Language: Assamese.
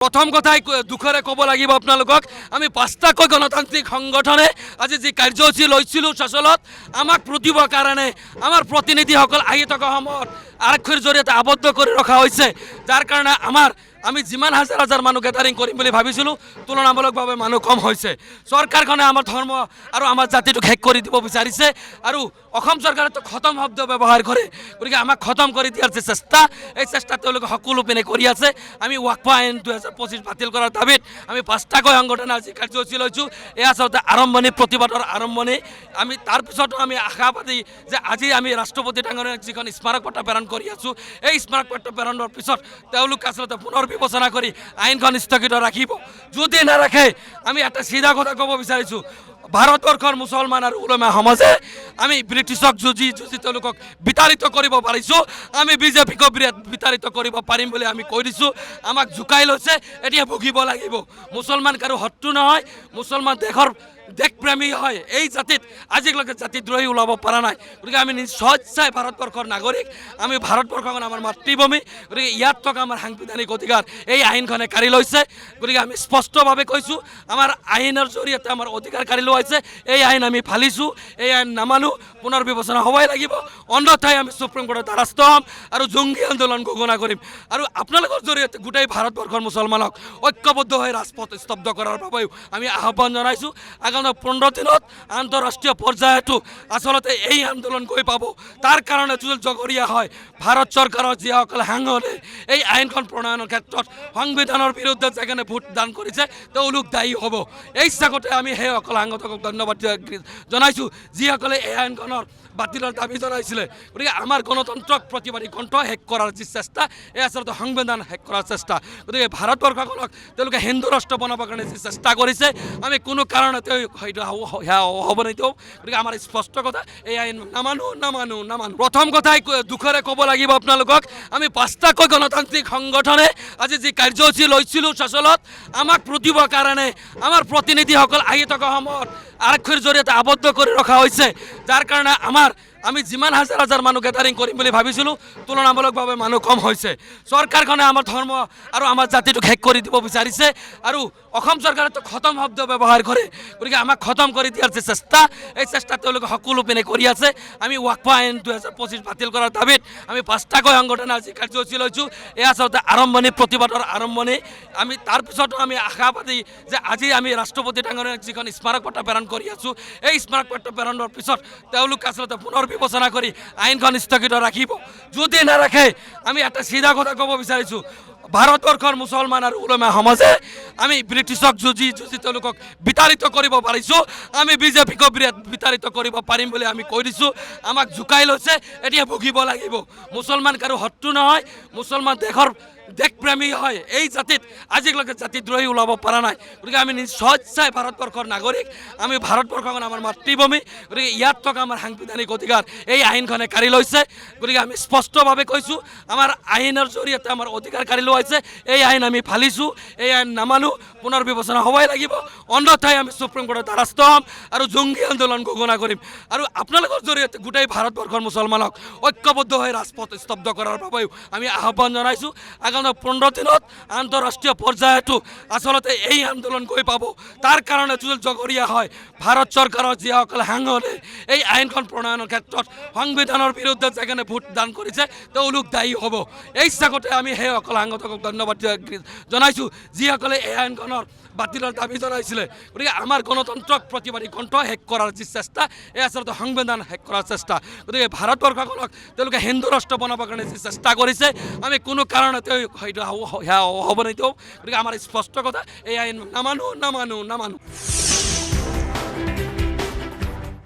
প্ৰথম কথাই দুখৰে ক'ব লাগিব আপোনালোকক আমি পাঁচটাকৈ গণতান্ত্ৰিক সংগঠনে আজি যি কাৰ্যসূচী লৈছিলোঁ শাসনত আমাক প্ৰতিবৰ কাৰণে আমাৰ প্ৰতিনিধিসকল আহি থকা সময়ত আৰক্ষীৰ জৰিয়তে আবদ্ধ কৰি ৰখা হৈছে যাৰ কাৰণে আমি যিমান হাজাৰ হাজাৰ মানুহ গেদাৰিং কৰিম বুলি ভাবিছিলোঁ তুলনামূলকভাৱে মানুহ কম হৈছে চৰকাৰখনে আমাৰ ধৰ্ম আৰু আমাৰ জাতিটোক শেষ কৰি দিব বিচাৰিছে আৰু অসম চৰকাৰে তো খতম শব্দ ব্যৱহাৰ কৰে গতিকে আমাক খতম কৰি দিয়াৰ যে চেষ্টা এই চেষ্টা তেওঁলোকে সকলো পিনে কৰি আছে আমি ৱাকফা আইন 2025 বাতিল কৰাৰ দাবীত আমি পাঁচটাকৈ সংগঠনে আজি কাৰ্যসূচী লৈছোঁ এয়া আচলতে আৰম্ভণি প্ৰতিবাদৰ আৰম্ভণি আমি তাৰপিছতো আমি আশাবাদী যে আজি আমি ৰাষ্ট্ৰপতি ডাঙৰীয়াক যিখন স্মাৰক পত্ৰ প্ৰেৰণ কৰি আছোঁ এই স্মাৰক পত্ৰ প্ৰেৰণৰ পিছত তেওঁলোকে আচলতে পুনৰ বিবেচনা কৰি আইনখন স্থগিত ৰাখিব যদি নাৰাখে আমি এটা চিধা কথা ক'ব বিচাৰিছোঁ ভাৰতবৰ্ষৰ মুছলমান আৰু উলমা সমাজে আমি ব্ৰিটিছক যুঁজি তেওঁলোকক বিতাড়িত কৰিব পাৰিছোঁ আমি বিজেপিকো বিতাড়িত কৰিব পাৰিম বুলি আমি কৈ দিছোঁ আমাক জোকাই লৈছে এতিয়া ভুগিব লাগিব মুছলমান কাৰো শত্ৰু নহয় মুছলমান দেশপ্ৰেমী হয় এই জাতিত আজিলৈকে জাতিদ্ৰোহী ওলাব পৰা নাই গতিকে আমি নিশ্চয় ভাৰতবৰ্ষৰ নাগৰিক আমি ভাৰতবৰ্ষখন আমাৰ মাতৃভূমি গতিকে ইয়াত থকা আমাৰ সাংবিধানিক অধিকাৰ এই আইনখনে কাঢ়ি লৈছে গতিকে আমি স্পষ্টভাৱে কৈছোঁ আমাৰ আইনৰ জৰিয়তে আমাৰ অধিকাৰ কাঢ়ি লোৱাইছে এই আইন আমি ফালিছোঁ এই আইন নামানো পুনৰ বিবেচনা হ'বই লাগিব অন্যথাই আমি সুপ্ৰিম কোৰ্টৰ দ্বাৰস্থ হ'ম আৰু জংগী আন্দোলন ঘোষণা কৰিম আৰু আপোনালোকৰ জৰিয়তে গোটেই ভাৰতবৰ্ষৰ মুছলমানক ঐক্যবদ্ধ হৈ ৰাজপথ স্তব্ধ কৰাৰ বাবেও আমি আহ্বান জনাইছোঁ আগামী 15 দিনত আন্তঃৰাষ্ট্ৰীয় পৰ্যায়তো আচলতে এই আন্দোলন গৈ পাব তাৰ কাৰণে যদি জগৰীয়া হয় ভাৰত চৰকাৰৰ যিসকলে সাংসদে এই আইনখন প্ৰণয়নৰ ক্ষেত্ৰত সংবিধানৰ বিৰুদ্ধে যেখানে ভোট দান কৰিছে তেওঁলোক দায়ী হ'ব এই চাগতে আমি সেইসকল সাংসদক ধন্যবাদ জনাইছোঁ যিসকলে এই আইনখনৰ বাতিলৰ দাবী জনাইছিলে গতিকে আমাৰ গণতন্ত্ৰক প্ৰতিবাদী কণ্ঠ শেষ কৰাৰ যি চেষ্টা এই আচলতে সংবিধান শেষ কৰাৰ চেষ্টা গতিকে ভাৰতবৰ্ষখনক তেওঁলোকে হিন্দু ৰাষ্ট্ৰ বনাবৰ কাৰণে যি চেষ্টা কৰিছে আমি কোনো কাৰণতে হয়তো হ'ব নিদিওঁ গতিকে আমাৰ স্পষ্ট কথা এই আইন নামানো প্ৰথম কথাই দুখৰে ক'ব লাগিব আপোনালোকক আমি পাঁচটাকৈ গণতান্ত্ৰিক সংগঠনে আজি যি কাৰ্যসূচী লৈছিলোঁ শাসনত আমাক প্ৰতিবৰ কাৰণে আমাৰ প্ৰতিনিধিসকল আহি থকা সময়ত আৰক্ষীৰ জৰিয়তে আবদ্ধ কৰি ৰখা হৈছে যাৰ কাৰণে আমি যিমান হাজাৰ হাজাৰ মানুহ গেদাৰিং কৰিম বুলি ভাবিছিলোঁ তুলনামূলকভাৱে মানুহ কম হৈছে চৰকাৰখনে আমাৰ ধৰ্ম আৰু আমাৰ জাতিটোক শেষ কৰি দিব বিচাৰিছে আৰু অসম চৰকাৰে তো খতম শব্দ ব্যৱহাৰ কৰে গতিকে আমাক খতম কৰি দিয়াৰ যে চেষ্টা এই চেষ্টা তেওঁলোকে সকলো পিনে কৰি আছে আমি ৱাকফা আইন 2025 বাতিল কৰাৰ দাবীত আমি পাঁচটাকৈ সংগঠনে আজি কাৰ্যসূচী লৈছোঁ এয়া আচলতে আৰম্ভণি প্ৰতিবাদৰ আৰম্ভণি আমি তাৰপিছতো আমি আশাবাদী যে আজি আমি ৰাষ্ট্ৰপতি ডাঙৰীয়াক যিখন স্মাৰক পত্ৰ প্ৰেৰণ কৰি আছোঁ এই স্মাৰক পত্ৰ প্ৰেৰণৰ পিছত তেওঁলোকে আচলতে পুনৰ বিবেচনা কৰি আইনখন স্থগিত ৰাখিব যদি নাৰাখে আমি এটা চিধা কথা ক'ব বিচাৰিছোঁ ভাৰতবৰ্ষৰ মুছলমান আৰু উলমা সমাজে আমি ব্ৰিটিছক যুঁজি তেওঁলোকক বিতাড়িত কৰিব পাৰিছোঁ আমি বিজেপিকো বিতাড়িত কৰিব পাৰিম বুলি আমি কৈ দিছোঁ আমাক জোকাই লৈছে এতিয়া ভুগিব লাগিব মুছলমান কাৰো শত্ৰু নহয় মুছলমান দেশপ্ৰেমী হয় এই জাতিত আজিলৈকে জাতিদ্ৰোহী ওলাব পৰা নাই গতিকে আমি নিশ্চয় ভাৰতবৰ্ষৰ নাগৰিক আমি ভাৰতবৰ্ষখন আমাৰ মাতৃভূমি গতিকে ইয়াত থকা আমাৰ সাংবিধানিক অধিকাৰ এই আইনখনে কাঢ়ি লৈছে গতিকে আমি স্পষ্টভাৱে কৈছোঁ আমাৰ আইনৰ জৰিয়তে আমাৰ অধিকাৰ কাঢ়ি লোৱাইছে এই আইন আমি ফালিছোঁ এই আইন নামানো পুনৰ বিবেচনা হ'বই লাগিব অন্যথাই আমি সুপ্ৰিম কোৰ্টৰ দ্বাৰস্থ হ'ম আৰু জংগী আন্দোলন ঘোষণা কৰিম আৰু আপোনালোকৰ জৰিয়তে গোটেই ভাৰতবৰ্ষৰ মুছলমানক ঐক্যবদ্ধ হৈ ৰাজপথ স্তব্ধ কৰাৰ বাবেও আমি আহ্বান জনাইছোঁ আগামী 15 দিনত আন্তঃৰাষ্ট্ৰীয় পৰ্যায়তো আচলতে এই আন্দোলন গৈ পাব তাৰ কাৰণে যদি জগৰীয়া হয় ভাৰত চৰকাৰৰ যিসকলে সাংসদে এই আইনখন প্ৰণয়নৰ ক্ষেত্ৰত সংবিধানৰ বিৰুদ্ধে যেখানে ভোট দান কৰিছে তেওঁলোক দায়ী হ'ব এই চাগতে আমি সেইসকল সাংসদক ধন্যবাদ জনাইছোঁ যিসকলে এই আইনখনৰ বাতিলৰ দাবী জনাইছিলে গতিকে আমাৰ গণতন্ত্ৰক প্ৰতিবাদী কণ্ঠ শেষ কৰাৰ যি চেষ্টা এই আচলতে সংবিধান শেষ কৰাৰ চেষ্টা গতিকে ভাৰতবৰ্ষখনক তেওঁলোকে হিন্দু ৰাষ্ট্ৰ বনাবৰ কাৰণে যি চেষ্টা কৰিছে আমি কোনো কাৰণতে হয়তো হ'ব নিদিওঁ গতিকে আমাৰ স্পষ্ট কথা এই আইন নামানো